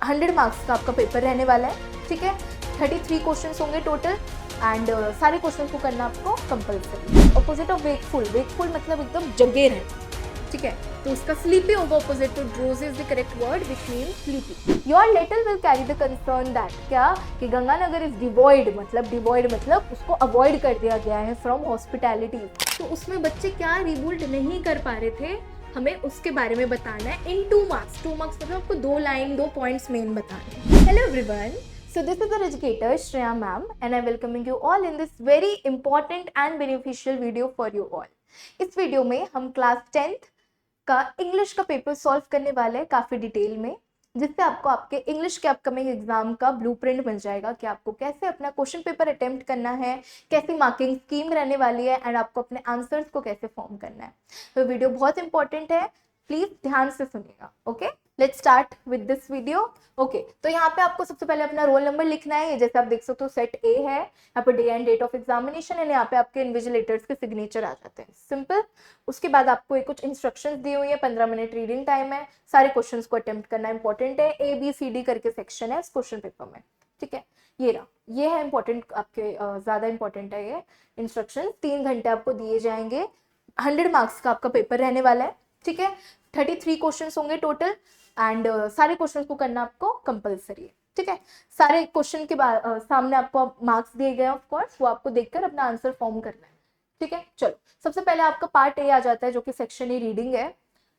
100 marks का आपका paper रहने वाला है, ठीक है। 33 क्वेश्चंस होंगे टोटल एंड सारे क्वेश्चंस को करना आपको compulsory. Opposite of wakeful, wakeful मतलब एकदम जगे रहना, ठीक है, तो उसका स्लीपी होगा opposite to drowsy is the correct word which means sleepy. Your letter will carry the concern that, क्या कि गंगानगर इज डिवॉइड मतलब उसको अवॉइड कर दिया गया है फ्रॉम हॉस्पिटैलिटी। तो उसमें बच्चे क्या रिबुल्ट नहीं कर पा रहे थे, हमें उसके बारे में बताना है इन 2 मार्क्स। 2 मार्क्स मतलब आपको 2 लाइन 2 पॉइंट्स मेन बताने हैं। Hello everyone, so this is our educator Shreya ma'am and I'm welcoming you all in this very important and beneficial video for you all. इस वीडियो में हम क्लास 10th का English का paper solve करने वाले हैं काफी डिटेल में, जिससे आपको आपके इंग्लिश के अपकमिंग एग्जाम का ब्लूप्रिंट मिल जाएगा कि आपको कैसे अपना क्वेश्चन पेपर अटेम्प्ट करना है, कैसी मार्किंग स्कीम रहने वाली है एंड आपको अपने आंसर्स को कैसे फॉर्म करना है। तो वीडियो बहुत इंपॉर्टेंट है, प्लीज ध्यान से सुनिएगा। Okay, let's start with this video. Okay, तो यहाँ पे आपको सबसे पहले अपना रोल नंबर लिखना है। ये जैसे आप देख सकते हो सेट ए है, यहाँ पे day and date of examination है, यहाँ पे आपके इन्विजिलेटर्स के सिग्नेचर आ जाते हैं, सिंपल। उसके बाद आपको कुछ इंस्ट्रक्शंस दी हुई है, 15 मिनट रीडिंग टाइम है, सारे क्वेश्चंस को अटेम्प्ट करना इंपॉर्टेंट है। ए बी सी डी करके सेक्शन है इस क्वेश्चन पेपर में, ठीक है। ये रहा, ये है इंपॉर्टेंट, आपके ज्यादा इंपॉर्टेंट है ये इंस्ट्रक्शन। 3 घंटे आपको दिए जाएंगे, 100 मार्क्स का आपका पेपर रहने वाला है, ठीक है। 33 क्वेश्चंस होंगे टोटल एंड सारे क्वेश्चंस को करना आपको कंपलसरी है, ठीक है। सारे क्वेश्चन के बाद सामने आपको मार्क्स दिए गए ऑफ कोर्स, वो आपको देखकर अपना आंसर फॉर्म करना है, ठीक है। चलो, सबसे पहले आपका पार्ट ए आ जाता है जो कि सेक्शन ए रीडिंग है।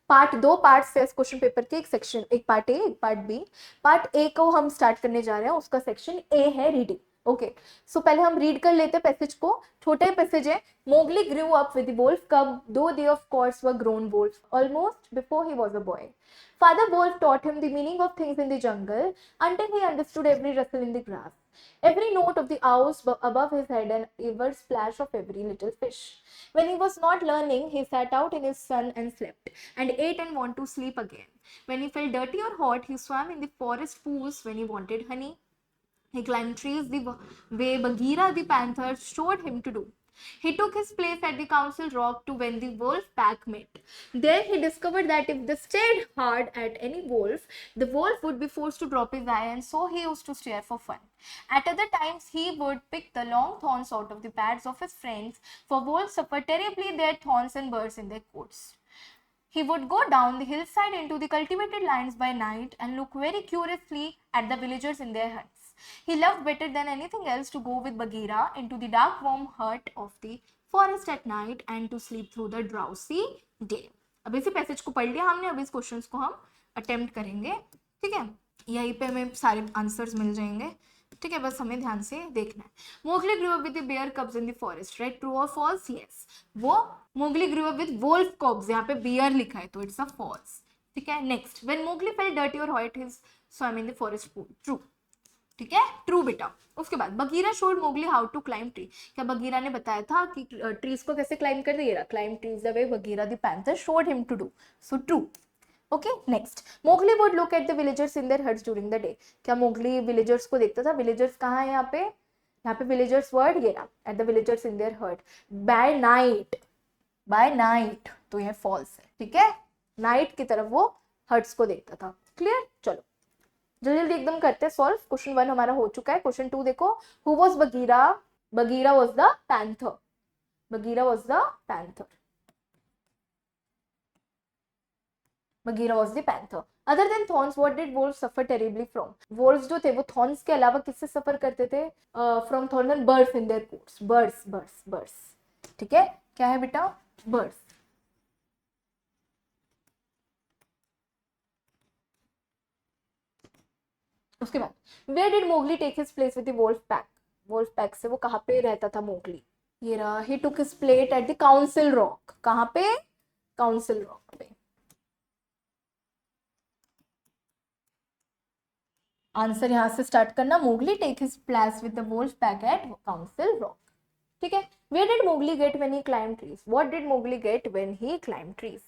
पार्ट 2 पार्ट्स है इस क्वेश्चन पेपर के, एक सेक्शन, एक पार्ट ए एक पार्ट बी। पार्ट ए को हम स्टार्ट करने जा रहे हैं, उसका सेक्शन ए है रीडिंग। ओके, सो पहले हम रीड कर लेते हैं पैसेज को। छोटे पैसेज है। Mowgli grew up with the wolf cub, though they of course were grown wolf almost before he was a boy. Father Wolf taught him the meaning of things in the jungle until he understood every rustle in the grass, every note of the owls above his head, and every splash of every little fish. When he was not learning, he sat out in his sun and slept, and ate and wanted to sleep again. When he felt dirty or hot, he swam in the forest pools. When he wanted honey, he climbed trees the way Bagheera the panther showed him to do. He took his place at the council rock to when the wolf pack met. There he discovered that if they stared hard at any wolf, the wolf would be forced to drop his eye, and so he used to stare for fun. At other times he would pick the long thorns out of the pads of his friends, for wolves suffer terribly their thorns and burrs in their coats. He would go down the hillside into the cultivated lands by night and look very curiously at the villagers in their huts. He loved better than anything else to go with Bagheera into the dark warm hut of the forest at night and to sleep through the drowsy day. अब इसी passage को पढ़ लिया हमने, अब इस questions को हम अटेम्प्ट करेंगे, ठीक है। यहीं पे हमें सारे आंसर्स मिल जाएंगे, ठीक है, बस हमें ध्यान से देखना है। Mowgli grew up with the bear cubs in the forest, right, true और फॉल्स? यस, वो Mowgli grew up with wolf cubs, यहाँ पे बियर लिखा है तो इट्स अ फॉल्स, ठीक है। Next, when Mowgli felt dirty or hot his swam in the forest pool, true, ठीक है, ट्रू बेटा। उसके बाद Bagheera showed Mowgli how to climb tree, क्या बगीरा ने बताया था कि ट्रीज को कैसे क्लाइंब कर दिया, climb trees the way Bagheera the panther showed him to do, so true. Okay, next, Mowgli would look at the villagers in their huts during the day, क्या मोगली विलेजर्स को देखता था? Villagers कहाँ है यहाँ पे विलेजर्स वर्ड ये रहा, eight the villagers in there हट बाय नाइट, बाय नाइट, तो ये फॉल्स है, ठीक है। नाइट की तरफ वो हट्स को देखता था, क्लियर। चलो जल्दी जल्दी एकदम करते हैं सॉल्व। क्वेश्चन 1 हमारा हो चुका है। क्वेश्चन 2 देखो, who was Bagheera? Bagheera was the panther, Bagheera was the panther, Bagheera was the panther. Other than thorns what did wolf suffer terribly from? Wolves जो थे वो थॉर्न्स के अलावा किससे सफर करते थे? From thorn and birds in their coats, birds birds birds, ठीक है। क्या है बेटा? बर्ड्स। उसके बाद where did Mowgli take his place with the wolf pack? Wolf pack से वो कहाँ पे रहता था मोगली? ये रहा, he took his plate at the council rock, कहाँ पे? काउंसिल रॉक पे। आंसर यहां से स्टार्ट करना, Mowgli take his place with the wolf pack at council rock, ठीक है। Where did Mowgli get when he climb trees? What did Mowgli get when he climb trees?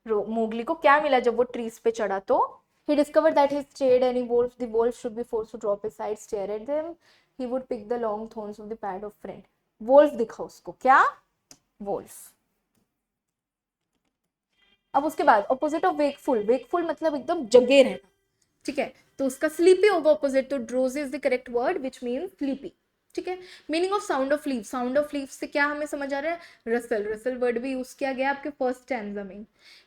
Mowgli को क्या मिला जब वो ट्रीज पे चढ़ा? तो he discovered that his stayed any wolf, the wolf should be forced to drop his side, stare at them. He would pick the long thorns of the pad of friend. wolf दिखा उसको, क्या? wolf। अब उसके बाद opposite of wakeful, wakeful मतलब एकदम जगे रहना, ठीक है, तो उसका स्लीपी होगा ऑपोजिट, तो drowsy is the correct word which mean sleepy. ठीक है, meaning of sound of leave, sound of leave से क्या हमें समझ आ रहा है, रसल, रसल वर्ड भी यूज किया गया आपके फर्स्ट स्टैंजा में।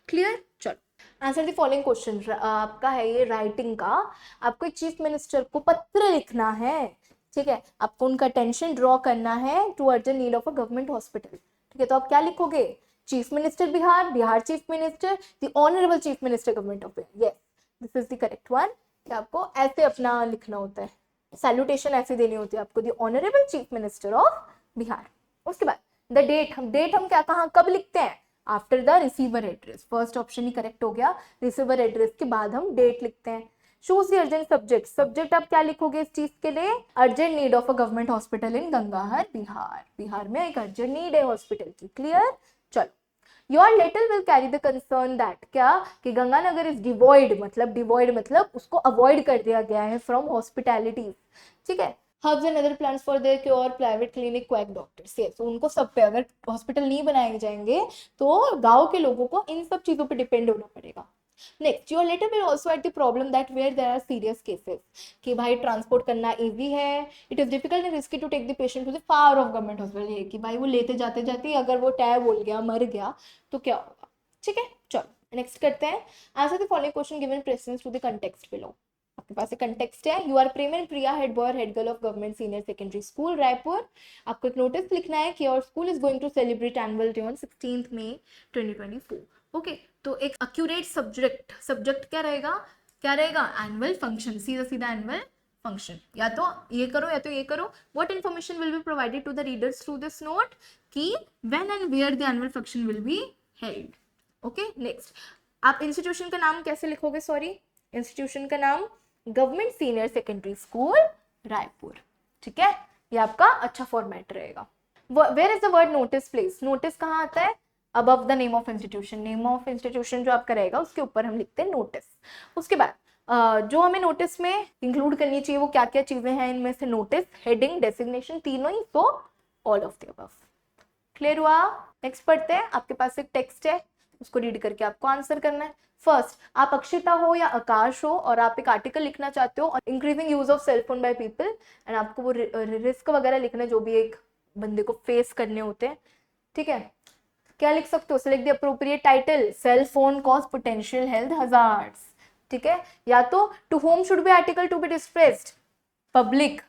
क्लियर, चलो आंसर द फॉलोइंग क्वेश्चन। आपका है ये राइटिंग का, आपको एक चीफ मिनिस्टर को पत्र लिखना है, ठीक है, आपको उनका अटेंशन ड्रॉ करना है to urgent need of a government hospital. ठीक है, तो आप क्या लिखोगे, chief minister Bihar, Bihar chief minister, the honourable chief minister government of Bihar, yes this is the correct one. कि आपको ऐसे अपना लिखना होता है, सैल्यूटेशन ऐसे देनी होती है आपको, the honourable chief minister of Bihar. उसके बाद द डेट, हम क्या कहाँ कब लिखते हैं, after the receiver address, first option he correct हो गया, रिसीवर एड्रेस के बाद हम डेट लिखते हैं। Choose the urgent subject, subject आप क्या लिखोगे इस चीज के लिए, urgent need of a government hospital in Gangahar Bihar, Bihar में एक अर्जेंट नीड है हॉस्पिटल की। क्लियर, चलो your letter will carry the concern that, क्या कि गंगानगर इज डिवॉइड, मतलब डिवॉइड मतलब उसको अवॉइड कर दिया गया है फ्रॉम हॉस्पिटैलिटी। ठीक है, herbs and other plants for their cure, private clinic, quack doctors, yes उनको सब पे, अगर हॉस्पिटल नहीं बनाए जाएंगे तो गांव के लोगों को इन सब चीजों पे डिपेंड होना पड़ेगा। Next, your letter will also at the problem that where there are serious cases, कि भाई ट्रांसपोर्ट करना इजी है, it is difficult and risky to take the patient to the far off government hospital, ये कि भाई वो लेते जाते जाते अगर वो टैब बोल गया, मर गया तो क्या होगा। ठीक है, चलो नेक्स्ट करते हैं, answer the following question given preference to the context below. आपके पास एक कंटेक्स्ट है, you are Prem and Priya head boy head girl of government senior secondary school Raipur. आपको एक नोटिस लिखना है कि और school is going to celebrate annual day on 16 May 2024। Okay, तो एक एक्यूरेट सब्जेक्ट क्या रहेगा एनुअल फंक्शन, सीधा सीधा एनुअल फंक्शन, या तो ये करो या तो ये करो। What information will be provided to the readers through this note, कि when and where the annual function will be held. Okay, next आप इंस्टीट्यूशन का नाम कैसे लिखोगे, सॉरी इंस्टीट्यूशन का नाम government senior secondary school Raipur. ठीक है, ये आपका अच्छा फॉर्मेट रहेगा। Where is the word notice place, notice कहाँ आता है, above the name of institution, name of institution जो आपका रहेगा उसके ऊपर हम लिखते हैं नोटिस। उसके बाद जो हमें नोटिस में इंक्लूड करनी चाहिए वो क्या क्या चीजें हैं, इनमें से नोटिस, हेडिंग, डेसिग्नेशन, तीनों ही, तो all of the above. Clear हुआ, नेक्स्ट पढ़ते हैं। आपके पास एक टेक्स्ट है, उसको रीड करके आपको आंसर करना है। फर्स्ट, आप अक्षिता हो या आकाश हो और आप एक आर्टिकल लिखना चाहते हो, increasing use of cell phone by people, and आपको वो रिस्क वगैरह लिखना जो भी एक बंदे को फेस करने होते हैं। ठीक है, क्या लिख सकते हो, select the appropriate title, cell phone cause potential health hazards. ठीक है, या तो to whom should be article to be dispersed, public,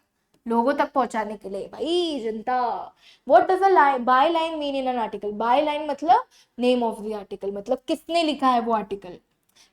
लोगों तक पहुंचाने के लिए, भाई जनता। What does a byline mean in an article, byline मतलब नेम ऑफ द आर्टिकल, मतलब किसने लिखा है वो आर्टिकल।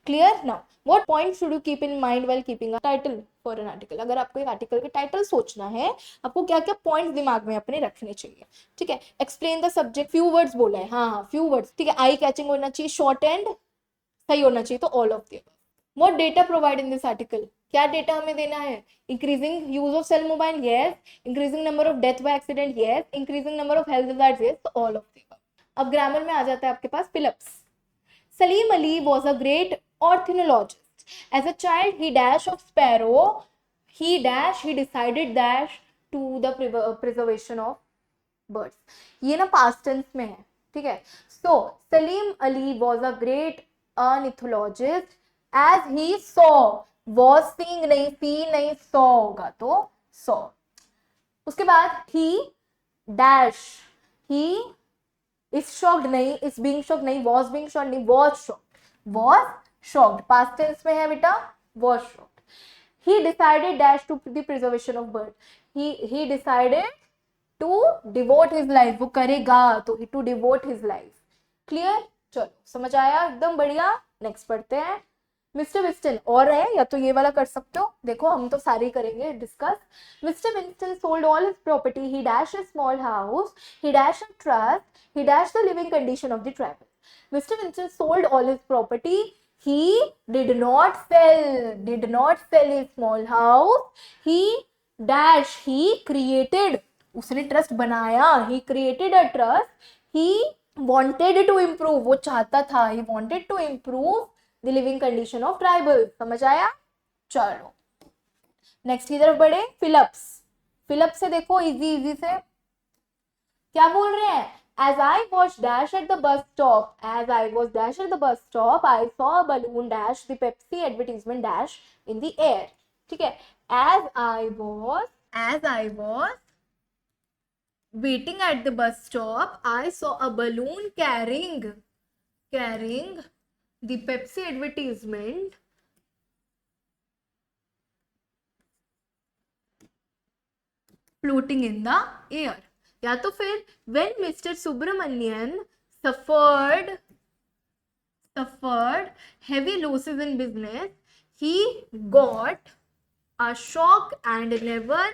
Clear, now what point should you keep in mind while keeping a title for an article, अगर आपको एक आर्टिकल का टाइटल सोचना है आपको क्या क्या पॉइंट्स दिमाग में अपने रखने चाहिए। ठीक है, explain the subject, few words बोला है, हाँ फ्यू वर्ड्स, ठीक है, आई कैचिंग होना चाहिए, शॉर्ट एंड सही होना चाहिए, तो all of the above. What data provide in this article, क्या डेटा हमें देना है, increasing use of cell mobile, yes, increasing number of death by accident, yes, increasing number of health hazards, yes, तो all of the above. अब grammar में आ जाता है आपके पास फिलिप्स। Salim Ali was a great ornithologist. As a child, he dash of sparrow, he decided dash to the preservation of birds. ये ना past tense में है, ठीक है। So Salim Ali was a great ornithologist as he saw, was seeing नहीं, see नहीं, saw होगा तो saw। उसके बाद he dash, he is shocked नहीं, is being shocked नहीं, was being shocked नहीं, was shocked past tense में है बेटा, was shocked। he decided dash to the preservation of bird, he decided to devote his life, वो करेगा तो to devote his life। Clear, चलो समझ आया, एकदम बढ़िया। नेक्स्ट पढ़ते हैं, मिस्टर विंस्टन, और है या तो ये वाला कर सकते हो, देखो हम तो सारे करेंगे discuss. Mister Winston sold all his property, he dash a small house, he dash a trust, he dashed the living condition of the tribal. Mr. Winston sold all his property. He did not sell his small house. He created, उसने trust बनाया, he created a trust. He wanted to improve, वो चाहता था, he wanted to improve the living condition of tribal। समझ आया, चलो next की तरफ बढ़े। फिलिप्स से देखो, इजी से क्या बोल रहे हैं, As I was dash at the bus stop, as I was dash at the bus stop, I saw a balloon dash the Pepsi advertisement dash in the air. ठीक है, as I was waiting at the bus stop, I saw a balloon carrying the Pepsi advertisement floating in the air. या तो फिर when Mr. Subramanian suffered heavy losses in business, he got a shock and never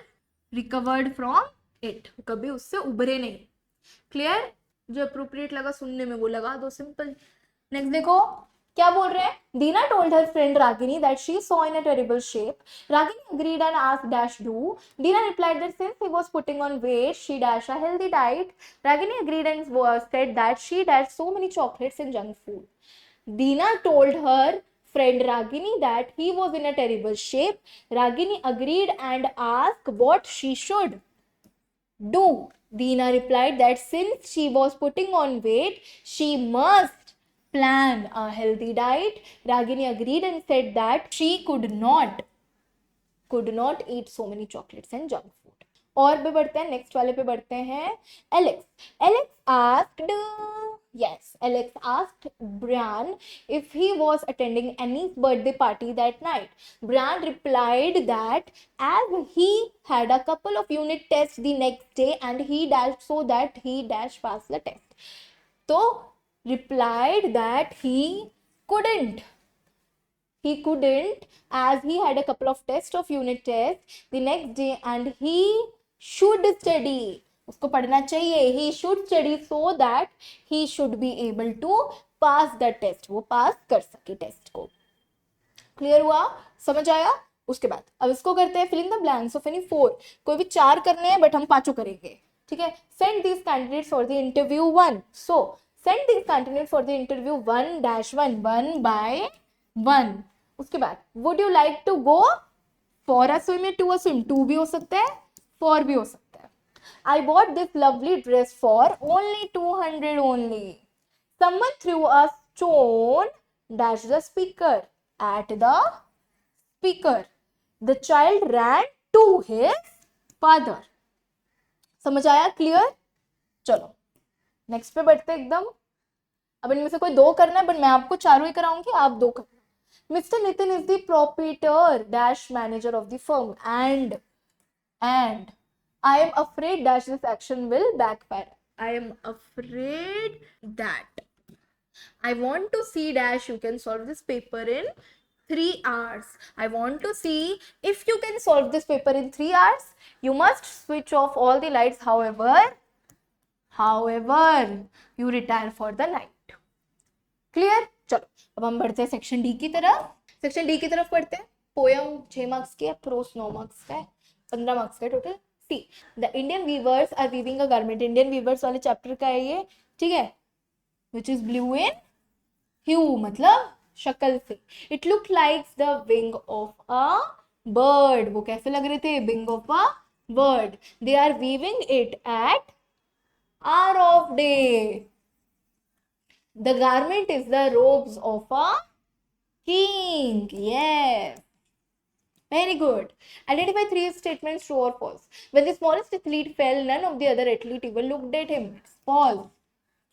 recovered from it. कभी उससे उभरे नहीं. Clear? जो appropriate लगा सुनने में वो लगा दो, सिंपल. नेक्स्ट देखो क्या बोल रहे हैं. Dina told her friend Ragini that she saw in a terrible shape. Ragini agreed and asked dash do. Dina replied that since he was putting on weight, she dash a healthy diet. Ragini agreed and said that she dash so many chocolates and junk food. Dina told her friend Ragini that he was in a terrible shape. Ragini agreed and asked what she should do. Dina replied that since she was putting on weight, she must plan a healthy diet. Ragini agreed and said that she could not eat so many chocolates and junk food. और भी बढ़ते हैं, next वाले पे बढ़ते हैं. Alex asked Brian if he was attending Annie's birthday party that night. Brian replied that as he had a couple of unit tests the next day and he dashed so that he passed the test. So replied that he couldn't as he had a couple of tests of unit tests the next day and he should study. उसको पढ़ना चाहिए. He should study so that he should be able to pass the test. वो पास कर सके test को. Clear हुआ? समझ आया? उसके बाद अब इसको करते हैं fill in the blanks of any 4. कोई भी 4 करने हैं बट हम 5 करेंगे. ठीक है. Send these candidates for the interview 1. So send these candidates for the interview 1-1 1 by 1. उसके बाद would you like to go for a swim या to a swim? 2 भी हो सकता है, 4 भी हो सकता है. I bought this lovely dress for only 200 only. Someone threw a stone dash the speaker at the speaker. The child ran to his father. समझ आया? क्लियर? चलो नेक्स्ट पे बढ़ते एकदम. अब इनमें से कोई 2 करना है बट मैं आपको चारों ही कराऊंगी, आप 2 करना. Mr. Nitin is the proprietor dash manager of the firm and I am afraid dash this action will backfire. I am afraid that I want to see dash you can solve this paper in 3 hours. I want to see if you can solve this paper in 3 hours. You must switch off all the lights. However, you retire for the night. Clear? चलो अब हम बढ़ते हैं section D की तरफ बढ़ते हैं. Poem 6 marks की है, प्रोस 9 मार्क्स का है, 15 मार्क्स का total. See the Indian weavers are weaving a garment. Indian weavers वाले चैप्टर का है ये. ठीक है. विच इज ब्लू इन ह्यू मतलब शक्ल से. It look like the wing of a bird. वो कैसे लग रहे थे? Wing of a bird. They are weaving it at hour of day. The garment is the robes of a king. Yes. Very good. Identify 3 statements, true or false. When the smallest athlete fell, none of the other athlete even looked at him. It's false.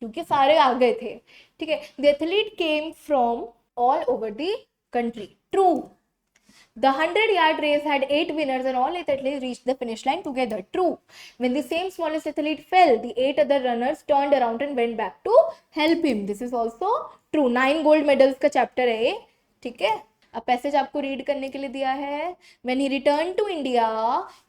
क्योंकि सारे आ गए थे. ठीक है. The athlete came from all over the country. True. The 100-yard race had 8 winners and all 8 athletes reached the finish line together. True. When the same smallest athlete fell, the 8 other runners turned around and went back to help him. This is also true. 9 gold medals का chapter है ये. ठीक है. अब passage आपको read करने के लिए दिया है. When he returned to India,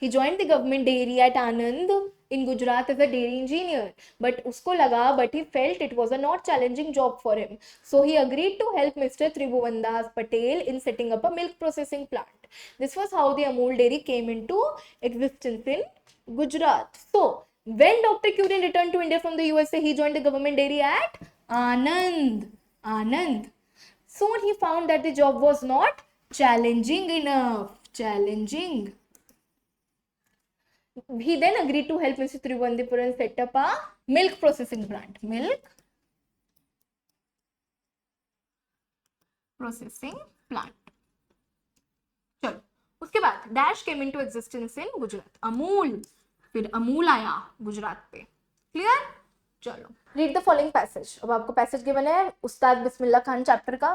he joined the government dairy at Anand in Gujarat as a dairy engineer. But उसको लगा, but he felt it was a not challenging job for him. So he agreed to help Mr. Tribhuvandas Patel in setting up a milk processing plant. This was how the Amul dairy came into existence in Gujarat. So when Dr. Curien returned to India from the USA, he joined the government dairy at Anand. Soon he found that the job was not challenging enough. He then agreed to help Mr. Thiruvananthapuram set up a milk processing plant. Milk processing plant. चलो उसके बाद dash came into existence in Gujarat. Amul, फिर अमूल आया गुजरात पे. Clear. चलो read the following passage. अब आपको passage given है उस्ताद बिस्मिल्लाह खान चैप्टर का.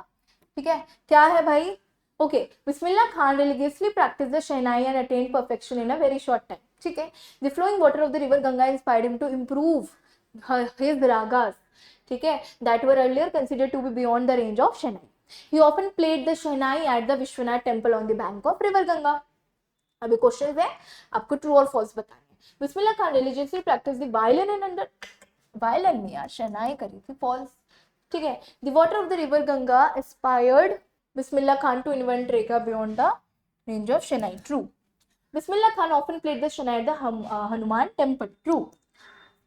ठीक है, क्या है भाई. Okay, Bismillah Khan religiously practiced the Shehnai and attained perfection in a very short time. ठीक है, the flowing water of the river Ganga inspired him to improve his ragas. ठीक है, that were earlier considered to be beyond the range of Shehnai. He often played the Shehnai at the Vishwanath temple on the bank of river Ganga. अभी question है, आपको true और false बताना है. Bismillah Khan religiously practiced the violin and under violin में यार शहनाई करी थी. फॉल्स. ठीक है, the water of the river Ganga inspired Bismillah Khan to invent rega beyond the range of Shehnai. True. Bismillah Khan often played the Shehnai at the Hanuman temple. True.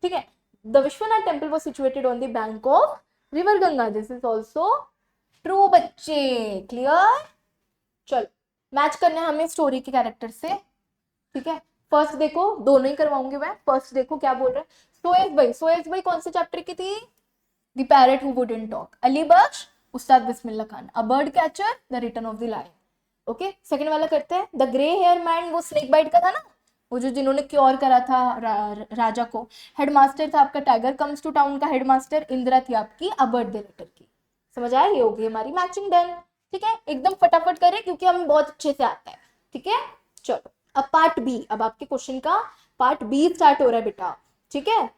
ठीक है, the Vishwanath temple was situated on the bank of river Ganga. This is also true बच्चे. Clear. चलो match करना है हमें story के character से. ठीक है, फर्स्ट देखो, दोनों ही करवाऊंगी मैं. फर्स्ट देखो क्या बोल रहे हैं. सोएज भाई, सोएज भाई कौन से चैप्टर की थी. The parrot who wouldn't talk. Ali Bakhsh, Ustad Bismillah Khan. A bird catcher, the return of the lion. Okay, second वाला करते हैं. द ग्रे हेयर मैन, वो स्नेक बाइट का था ना, वो जो जिन्होंने क्योर करा था राजा को. हेडमास्टर था आपका टाइगर कम्स टू टाउन का हेडमास्टर. इंदिरा थी आपकी अ बर्ड द लेटर की. समझ आया. ये होगी हमारी मैचिंग डन. ठीक है, एकदम फटाफट करें क्योंकि हमें बहुत अच्छे से आता है. ठीक है, चलो अब पार्ट बी. अब आपके क्वेश्चन का पार्ट बी स्टार्ट हो रहा है बेटा. ठीक है,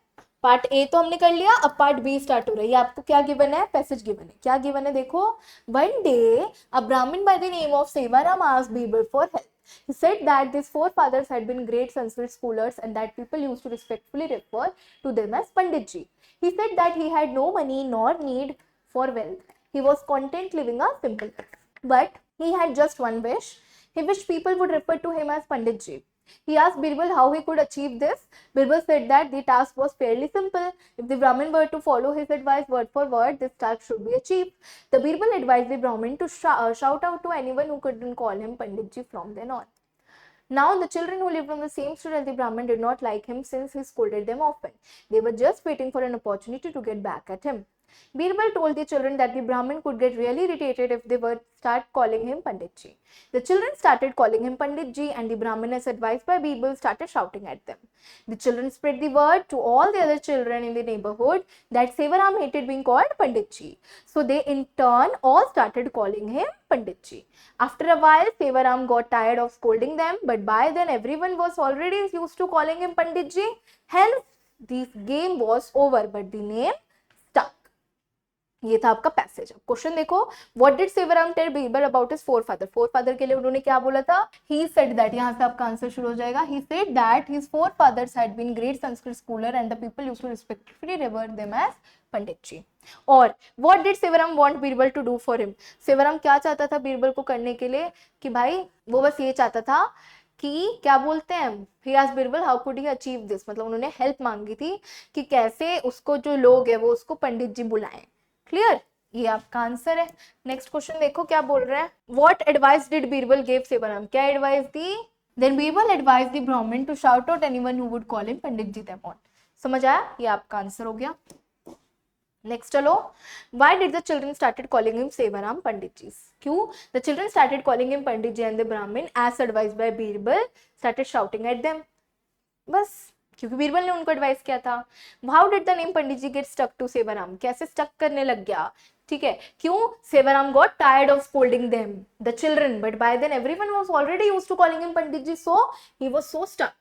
पार्ट ए तो हमने कर लिया, अब पार्ट बी स्टार्ट हो रहा है. ये आपको क्या गिवन है, पैसेज गिवन है. क्या गिवन है देखो. One day a Brahmin by the name of Sewaram asked Birbal for help. He said that his forefathers had been great Sanskrit scholars and that people used to respectfully refer to them as Panditji. He said that he had no money nor need for wealth. He was content living a simple life. But he had just one wish. He wished people would refer to him as Panditji. He asked Birbal how he could achieve this. Birbal said that the task was fairly simple. If the Brahmin were to follow his advice word for word, this task should be achieved. The Birbal advised the Brahmin to shout out to anyone who couldn't call him Panditji from then on. Now the children who lived on the same street as the Brahmin did not like him since he scolded them often. They were just waiting for an opportunity to get back at him. Birbal told the children that the Brahmin could get really irritated if they were start calling him Panditji. The children started calling him Panditji and the Brahmin, as advised by Birbal, started shouting at them. The children spread the word to all the other children in the neighborhood that Sevaram hated being called Panditji. So they in turn all started calling him Panditji. After a while, Sevaram got tired of scolding them, but by then everyone was already used to calling him Panditji. Hence, the game was over, but the name stuck. ये था आपका passage. Question देखो. What did Sevram tell Birbal about his forefather. Forefather के लिए उन्होंने क्या बोला था. He said that. यहाँ से आपका आंसर शुरू हो जाएगा. He said that his forefathers had been great Sanskrit scholar and the people used to respectfully revere them as pandit ji. और what did Sevram want Birbal to do for him. Sevram क्या चाहता था बीरबल को करने के लिए कि भाई वो बस ये चाहता था कि क्या बोलते हैं. He asked Birbal how could he achieve this. मतलब उन्होंने हेल्प मांगी थी कि कैसे उसको जो लोग है वो उसको पंडित जी बुलाएं. क्लियर. ये आपका आंसर है. नेक्स्ट क्वेश्चन देखो क्या बोल रहा है. What advice did Birbal give Sevram. क्या एडवाइस दी. Then Birbal advise the Brahmin to shout out anyone who would call him Pandit ji them on. समझ आया. ये आपका आंसर हो गया. नेक्स्ट चलो. Why did the children started calling him Sevaram pandit ji. क्यों. The children started calling him Pandit ji and the Brahmin as advised by Birbal started shouting at them. बस क्योंकि बीरबल ने उनको एडवाइस किया था. How did the name Pandit ji get stuck to Sewaram. कैसे stuck करने लग गया. ठीक है, क्यों. Sewaram got tired of scolding them the children but by then everyone was already used to calling him Pandit ji so he was so stuck.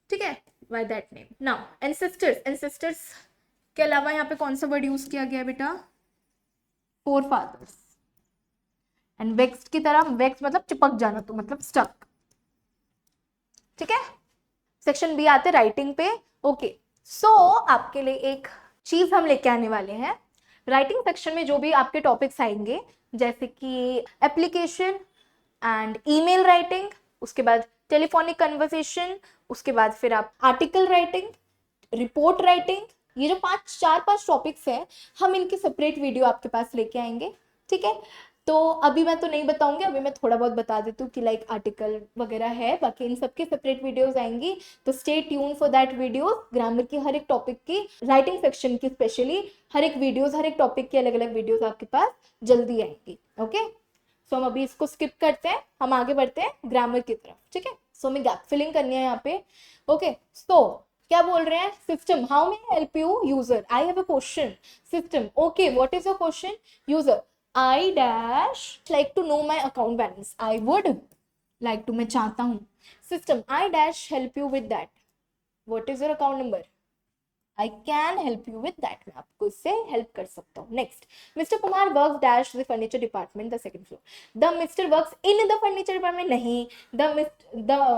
ठीक है, by that name. Now ancestors. Ancestors के अलावा यहाँ पे कौन सा वर्ड यूज किया गया बेटा. फोरफादर्स. एंड वेक्स्ड की तरह. वेक्स मतलब चिपक जाना, तो मतलब स्टक. ठीक है. सेक्शन बी आते राइटिंग पे. ओके, सो आपके लिए एक चीज हम लेके आने वाले हैं. राइटिंग सेक्शन में जो भी आपके टॉपिक्स आएंगे जैसे कि एप्लीकेशन एंड ईमेल राइटिंग, उसके बाद टेलीफोनिक कन्वर्सेशन, उसके बाद फिर आप आर्टिकल राइटिंग, रिपोर्ट राइटिंग, ये जो 4-5 टॉपिक्स हैं हम इनके सेपरेट वीडियो आपके पास लेके आएंगे. ठीक है, तो अभी मैं तो नहीं बताऊंगी, अभी मैं थोड़ा बहुत बता देती हूँ कि लाइक आर्टिकल वगैरह है, बाकी इन सबके सेपरेट वीडियोस आएंगी, तो stay tune for that videos. Grammar की हर एक टॉपिक की, राइटिंग सेक्शन की स्पेशली हर एक वीडियोस, हर एक टॉपिक की अलग अलग वीडियोस आपके पास जल्दी आएंगी। ओके, सो हम अभी इसको स्किप करते हैं, हम आगे बढ़ते हैं ग्रामर की तरफ। ठीक है, सो हमें गैप फिलिंग करनी है यहाँ पे। ओके, सो क्या बोल रहे हैं? System, how may I help you user, I have a question. System, okay what is your question? User, I dash like to know my account balance. I would like to, मैं चाहता हूँ। System, I dash help you with that. What is your account number? I can help you with that. मैं आपको इससे help कर सकता हूँ। Next, Mr. Kumar works dash the furniture department, the second floor. The Mr. works in the furniture department, नहीं। The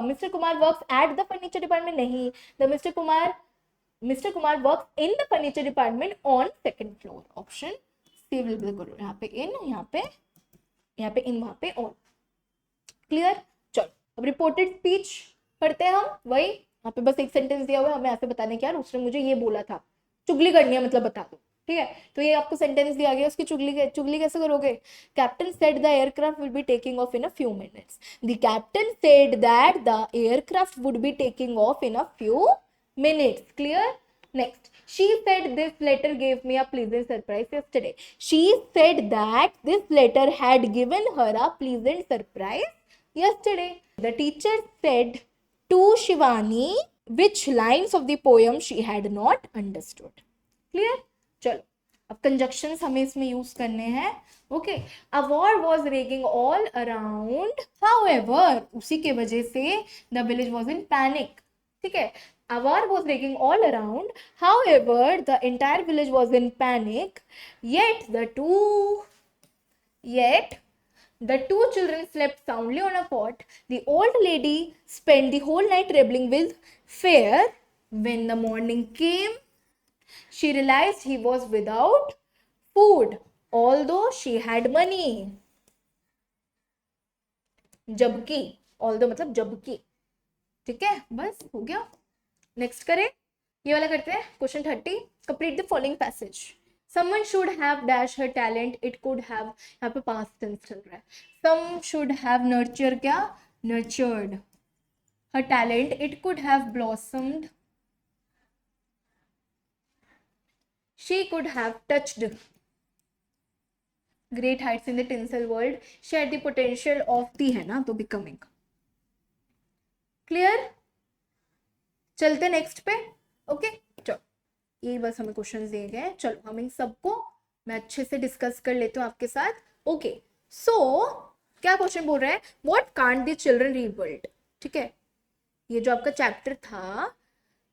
Mr. Kumar works at the furniture department, नहीं। The Mr. Kumar works in the furniture department on second floor. Option करो, यहाँ पे इन, यहाँ पे इन, वहां पे on. Clear? चलो अब रिपोर्टेड स्पीच पढ़ते हैं हम। वही यहाँ पे बस एक सेंटेंस दिया हुआ है, हमें ऐसे बताने क्या उसने मुझे ये बोला था, चुगली करनी है मतलब बता दो। ठीक है, तो ये आपको सेंटेंस दिया गया, उसकी चुगली कैसे करोगे? Captain said the aircraft will be taking of in a few minutes. The captain said that the aircraft would be taking of in a few minutes. Clear? Next, she said this letter gave me a pleasant surprise yesterday. She said that this letter had given her a pleasant surprise yesterday. The teacher said to Shivani which lines of the poem she had not understood. Clear? चलो अब conjunctions हमें इसमें use करने हैं। Okay, a war was raging all around. However, उसी के वजह से the village was in panic. ठीक है, a war was raging all around. However, the entire village was in panic. Yet the two children slept soundly on a cot. The old lady spent the whole night rebelling with fear. When the morning came, she realized he was without food, although she had money. जबकि, although मतलब जबकि। ठीक है, बस हो गया। Next करें, ये वाला करते हैं। Question 30, complete the following passage. Someone should have dash her talent, it could have, यहाँ पे past tense चल रहा है। Some should have nurture क्या? Nurtured her talent, it could have blossomed, she could have touched great heights in the tinsel world, she had the potential of the, है ना, तो becoming। Clear? चलते next पे। Okay, चलो यही बस हमें क्वेश्चंस दिए गए हैं। चलो हम इन सबको मैं अच्छे से डिस्कस कर लेती हूँ आपके साथ। ओके, सो क्या क्वेश्चन बोल रहा है? What can't the children rebuild. ठीक है, ये जो आपका चैप्टर था,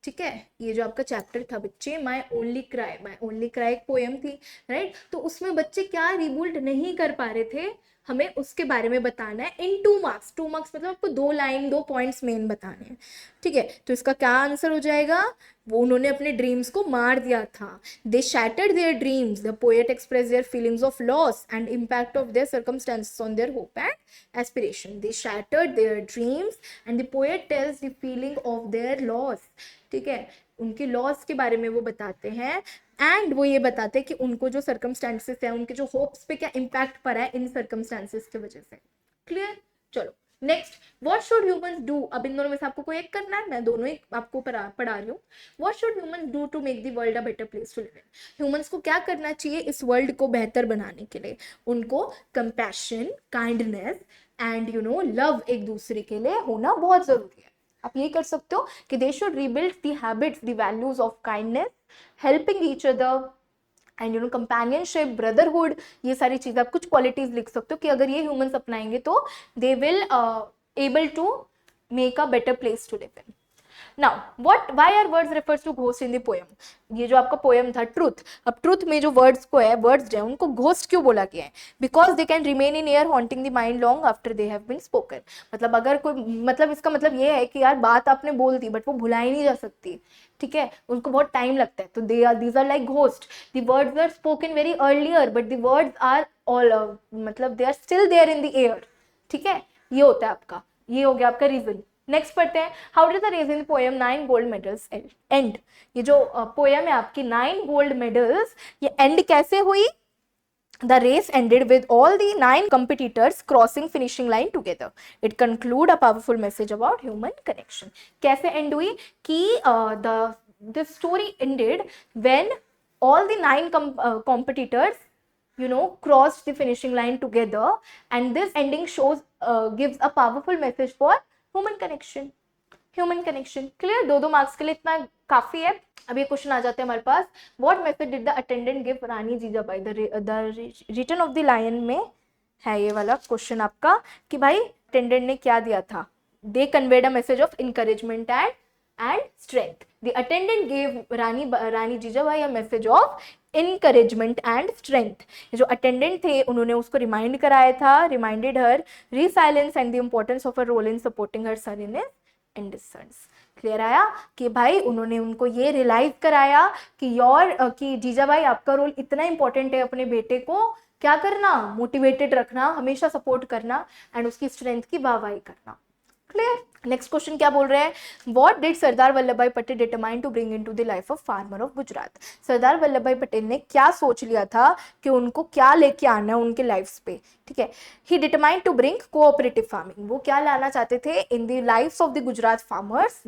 ठीक है, ये जो आपका चैप्टर था बच्चे, माई ओनली क्राई एक पोएम थी, राइट? तो उसमें बच्चे क्या रिबिल्ड नहीं कर पा रहे थे, हमें उसके बारे में बताना है इन 2 मार्क्स। 2 मार्क्स मतलब आपको 2 लाइन 2 पॉइंट्स मेन बताने हैं। ठीक है, तो इसका क्या आंसर हो जाएगा? वो उन्होंने अपने ड्रीम्स को मार दिया था। They shattered their dreams, the poet express their feelings of loss and impact of their circumstances on their hope and aspiration. They shattered their dreams and the poet tells the feeling of their loss. ठीक है, उनके loss के बारे में वो बताते हैं, and वो ये बताते हैं कि उनको जो सर्कमस्टेंसेस है, उनके जो होप्स पे क्या इम्पैक्ट पड़ा है इन सर्कमस्टेंसेस की वजह से। क्लियर? चलो next, what should humans do. अब इन दोनों में से आपको कोई एक करना है, मैं दोनों ही आपको पढ़ा रही हूँ। What should humans do to make the world a better place to live in. Humans को क्या करना चाहिए इस वर्ल्ड को बेहतर बनाने के लिए? उनको कंपैशन, काइंडनेस एंड लव एक दूसरे के लिए होना बहुत जरूरी है। आप ये कर सकते हो कि they should rebuild the habits, the values of kindness, helping each other and companionship, brotherhood. ये सारी चीजें आप कुछ क्वालिटीज लिख सकते हो कि अगर ये ह्यूमंस अपनाएंगे तो they will able to make a better place to live in. Now why are words refers to ghost in the poem. ये जो आपका पोएम था ट्रूथ, अब ट्रूथ में जो वर्ड्स है उनको घोस्ट क्यों बोला गया है? Because they can remain in air haunting the mind long after they have been spoken. मतलब अगर कोई, मतलब इसका मतलब ये है कि यार बात आपने बोल दी बट वो भुलाई नहीं जा सकती। ठीक है, उनको बहुत टाइम लगता है, तो these are like ghost. The words are spoken very earlier but the words are all, मतलब they are still there in the air. ठीक है, ये होता है आपका, ये हो गया आपका रीजन। नेक्स्ट पढ़ते हैं, how did the race in poem 9 gold medals end. ये जो पोएम है आपकी 9 गोल्ड मेडल्स, ये एंड कैसे हुई? The race ended with all the 9 competitors crossing finishing line together. It conclude a powerful message about human connection. कैसे end हुई कि the story ended when all the 9 competitors crossed the finishing line together, and this ending shows gives a powerful message for human connection. Human connection clear. 2 marks के लिए इतना काफी है. अब ये क्वेश्चन आ जाते हैं हमारे पास. What method did the attendant give Rani Jijabai. The return of the lion में है ये वाला क्वेश्चन आपका कि भाई अटेंडेंट ने क्या दिया था. They conveyed a message of encouragement and strength. The attendant give Rani Jijabai a message of encouragement and strength. जो अटेंडेंट थे उन्होंने उसको रिमाइंड कराया था, reminded her resilience and the importance of a role in supporting her son in and sons. Clear आया कि भाई उन्होंने उनको ये रियलाइज कराया कि जीजाबाई आपका रोल इतना इंपॉर्टेंट है, अपने बेटे को क्या करना, मोटिवेटेड रखना, हमेशा सपोर्ट करना एंड उसकी स्ट्रेंथ की वाहवाही करना. क्लियर. नेक्स्ट क्वेश्चन क्या बोल रहे हैं. What did Sardar Vallabhbhai Patel determine to bring into the life of farmer of Gujarat. Sardar Vallabhbhai Patel ने क्या सोच लिया था कि उनको क्या लेके आना है उनके लाइफ्स पे. ठीक है. He determined to bring cooperative farming. वो क्या लाना चाहते थे in the lifes of the Gujarat farmers.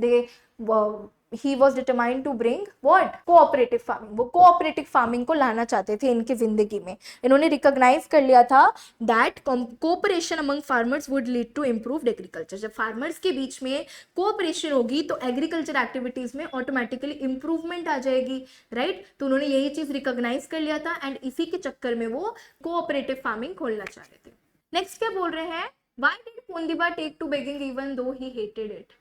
he was determined to bring what cooperative farming. वो cooperative farming को लाना चाहते थे इनकी जिंदगी में. इन्होंने रिकॉग्नाइज कर लिया था that cooperation among farmers would lead to improved agriculture. जब farmers के बीच में cooperation होगी तो agriculture activities में automatically improvement आ जाएगी, right? तो उन्होंने यही चीज रिकॉग्नाइज कर लिया था एंड इसी के चक्कर में वो cooperative farming खोलना चाह रहे थे. नेक्स्ट क्या बोल रहे हैं. why did कोंदिबा take to begging even though he hated it.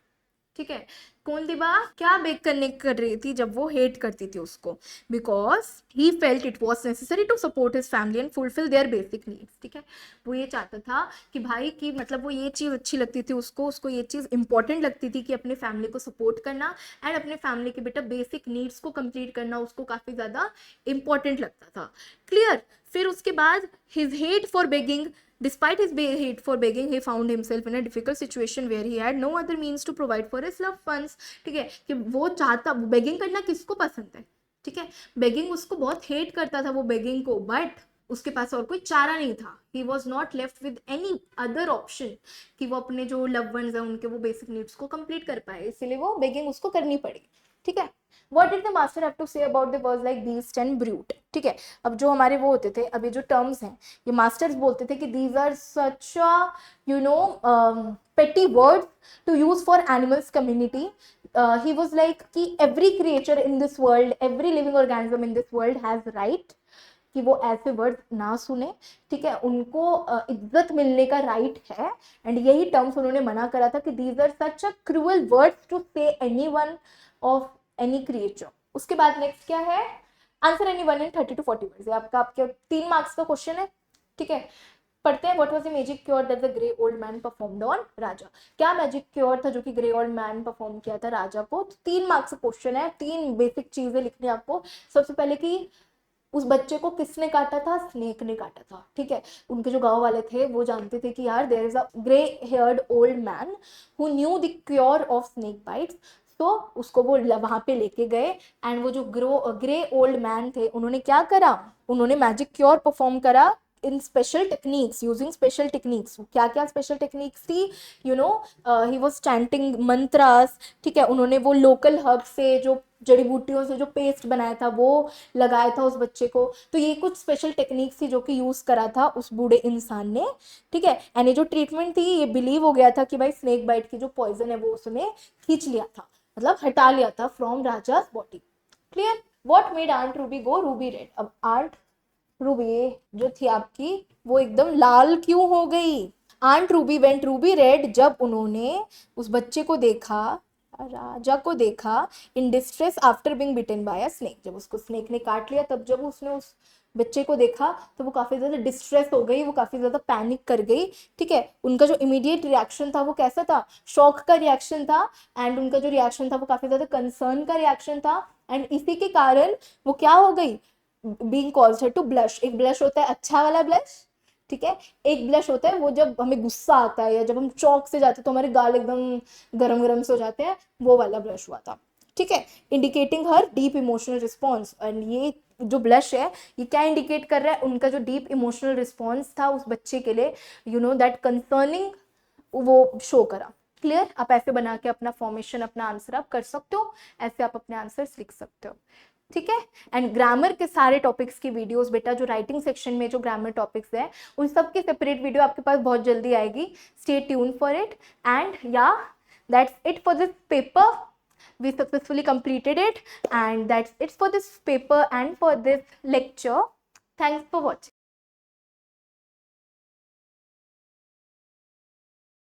ठीक है. कोंदिबा क्या बेग करने कर रही थी जब वो हेट करती थी उसको. Because he felt it was necessary to support his family and fulfil their basic needs. ठीक है. वो ये चाहता था कि भाई की मतलब वो ये चीज़ अच्छी लगती थी उसको ये चीज़ इंपॉर्टेंट लगती थी कि अपने फैमिली को सपोर्ट करना एंड अपने फैमिली के बेटा बेसिक नीड्स को कंप्लीट करना उसको काफ़ी ज़्यादा इंपॉर्टेंट लगता था. क्लियर. फिर उसके बाद his hate for begging. Despite his hate for begging, he found himself in a difficult situation where he had no other means to provide for his loved ones. ठीक है. कि वो चाहता, बेगिंग करना किसको पसंद है. ठीक है. बेगिंग उसको बहुत हेट करता था वो बेगिंग को, बट उसके पास और कोई चारा नहीं था. He was not left with any other option कि वो अपने जो लव वंस हैं उनके वो बेसिक नीड्स को कंप्लीट कर पाए, इसीलिए वो बेगिंग उसको करनी पड़ी. ठीक है. What did the master have to say about the words like beast and brute. ठीक है. अब जो हमारे वो होते थे, अब ये जो टर्म्स हैं ये मास्टर्स बोलते थे कि these are such a petty words to use for animals community. He was like कि every creature in this world, every living organism in this world has right कि वो ऐसे वर्ड ना सुने. ठीक है. उनको इज्जत मिलने का राइट है एंड यही टर्म्स उन्होंने मना करा था कि these are such a cruel words to say anyone of any creature. उसके बाद नेक्स्ट क्या है. Answer any one in 30 to 40 words. आपके 3 मार्क्स का क्वेश्चन है. ठीक है. पढ़ते हैं. What was the magic cure that the grey old man performed on Raja. क्या मैजिक क्योर था जो कि ग्रे ओल्ड मैन परफॉर्म किया था राजा को. 3 मार्क्स का क्वेश्चन है. 3 बेसिक चीजें लिखनी है आपको. सबसे पहले कि उस बच्चे को किसने काटा था. स्नेक ने काटा था. ठीक है. उनके जो गांव वाले थे वो जानते थे कि यार there is a grey haired old man who knew the cure of snake bites. तो उसको वो वहां पे लेके गए एंड वो जो ग्रे ओल्ड मैन थे उन्होंने क्या करा, उन्होंने मैजिक क्योर परफॉर्म करा in special techniques, using special techniques. क्या क्या स्पेशल टेक्निक्स थी. He was chanting mantras. ठीक है. उन्होंने वो लोकल हर्ब से जो जड़ी बूटियों से जो पेस्ट बनाया था वो लगाया था उस बच्चे को. तो ये कुछ स्पेशल टेक्निक्स थी जो कि यूज करा था उस बूढ़े इंसान ने. ठीक है. एंड ये जो ट्रीटमेंट थी ये बिलीव हो गया था कि भाई स्नेक बाइट की जो पॉइजन है वो उसने खींच लिया था, मतलब हटा लिया था from Raja's body. Clear. What made aunt Ruby go ruby red. अब आंट रूबी जो थी आपकी वो एकदम लाल क्यों हो गई. Aunt Ruby went ruby red जब उन्होंने उस बच्चे को देखा, राजा को देखा in distress after being bitten by a snake. जब उसको स्नेक ने काट लिया तब जब उसने उस बच्चे को देखा तो वो काफ़ी ज़्यादा डिस्ट्रेस हो गई, वो काफ़ी ज़्यादा पैनिक कर गई. ठीक है. उनका जो इमीडिएट रिएक्शन था वो कैसा था, शॉक का रिएक्शन था एंड उनका जो रिएक्शन था वो काफ़ी ज़्यादा कंसर्न का रिएक्शन था एंड इसी के कारण वो क्या हो गई, बीइंग कॉल्ड टू ब्लश. एक ब्लश होता है अच्छा वाला ब्लश. ठीक है. एक ब्लश होता है वो जब हमें गुस्सा आता है या जब हम चौक से जाते हैं तो हमारे गाल एकदम गरम गरम से हो जाते हैं, वो वाला ब्लश हुआ था. ठीक है, indicating her deep emotional response. And ये जो ब्लश है ये क्या इंडिकेट कर रहा है, उनका जो डीप इमोशनल रिस्पॉन्स था उस बच्चे के लिए, यू नो दैट कंसर्निंग, वो शो करा। क्लियर? आप ऐसे बना के अपना फॉर्मेशन, अपना आंसर आप कर सकते हो, ऐसे आप अपने आंसर्स लिख सकते हो। ठीक है। एंड ग्रामर के सारे टॉपिक्स की वीडियोस बेटा, जो राइटिंग सेक्शन में जो ग्रामर टॉपिक्स है उन सब की सेपरेट वीडियो आपके पास बहुत जल्दी आएगी। Stay tune for it. And yeah that's it for this paper. We successfully completed it, and that's it for this paper and for this lecture. Thanks for watching.